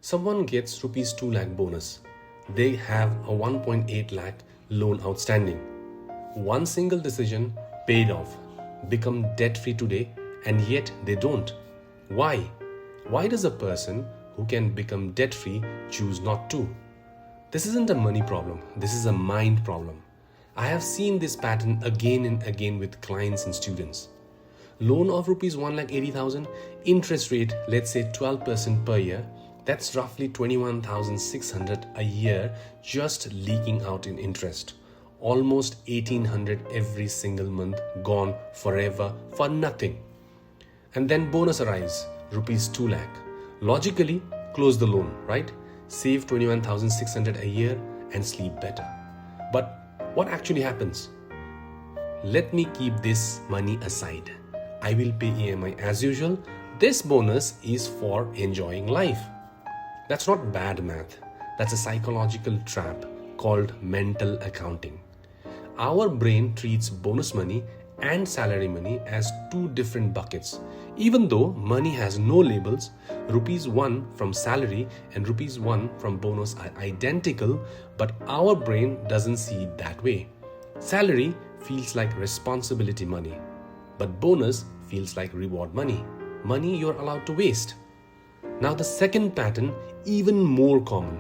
Someone gets rupees 2 lakh bonus. They have a 1.8 lakh loan outstanding. One single decision paid off, become debt-free today, and yet they don't. Why? Why does a person who can become debt-free choose not to? This isn't a money problem, this is a mind problem. I have seen this pattern again and again with clients and students. Loan of rupees 1,80,000, interest rate, let's say 12% per year, that's roughly 21,600 a year just leaking out in interest. Almost 1,800 every single month gone forever for nothing. And then bonus arrives, rupees 2 lakh. Logically, close the loan, right? Save 21,600 a year and sleep better. But what actually happens? Let me keep this money aside. I will pay EMI as usual. This bonus is for enjoying life. That's not bad math. That's a psychological trap called mental accounting. Our brain treats bonus money and salary money as two different buckets. Even though money has no labels, rupees 1 from salary and rupees 1 from bonus are identical, but our brain doesn't see it that way. Salary feels like responsibility money, but bonus feels like reward money. Money you're allowed to waste. Now the second pattern, even more common.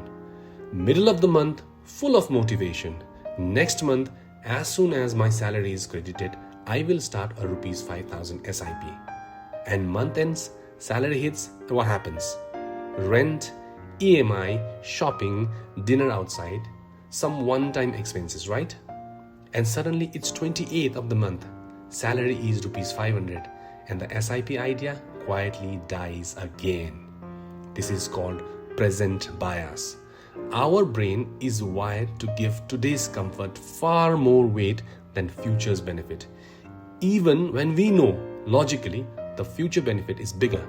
Middle of the month, full of motivation. Next month, as soon as my salary is credited, I will start a rupees 5,000 SIP. And month ends, salary hits, what happens? Rent, EMI, shopping, dinner outside, some one-time expenses, right? And suddenly it's 28th of the month. Salary is rupees 500 and the SIP idea quietly dies again. This is called present bias. Our brain is wired to give today's comfort far more weight than future's benefit, even when we know logically the future benefit is bigger.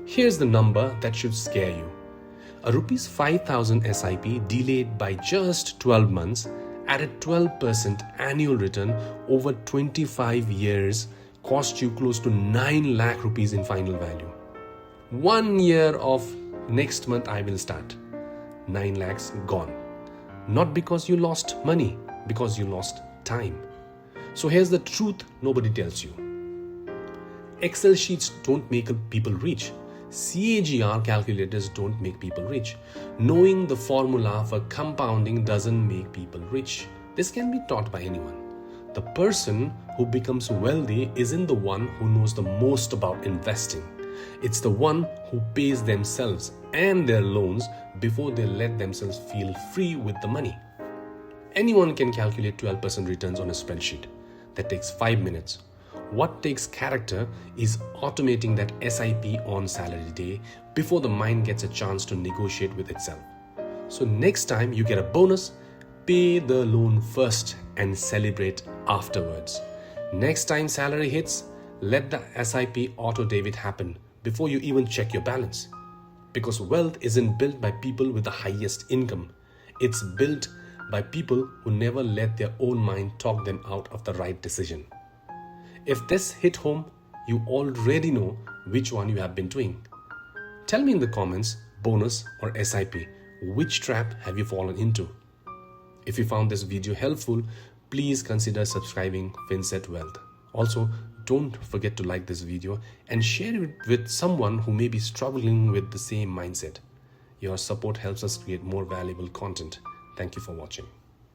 Here's the number that should scare you. A rupees 5,000 SIP delayed by just 12 months at a 12% annual return over 25 years cost you close to 9 lakh rupees in final value. 1 year of next month I will start. 9 lakhs gone. Not because you lost money, because you lost time. So here's the truth nobody tells you. Excel sheets don't make people rich. CAGR calculators don't make people rich. Knowing the formula for compounding doesn't make people rich. This can be taught by anyone. The person who becomes wealthy isn't the one who knows the most about investing. It's the one who pays themselves and their loans before they let themselves feel free with the money. Anyone can calculate 12% returns on a spreadsheet. That takes 5 minutes. What takes character is automating that SIP on salary day before the mind gets a chance to negotiate with itself. So next time you get a bonus, pay the loan first and celebrate afterwards. Next time salary hits, let the SIP auto debit happen before you even check your balance. Because wealth isn't built by people with the highest income. It's built by people who never let their own mind talk them out of the right decision. If this hit home, you already know which one you have been doing. Tell me in the comments, bonus or SIP, which trap have you fallen into? If you found this video helpful, please consider subscribing FinSet Wealth. Also, don't forget to like this video and share it with someone who may be struggling with the same mindset. Your support helps us create more valuable content. Thank you for watching.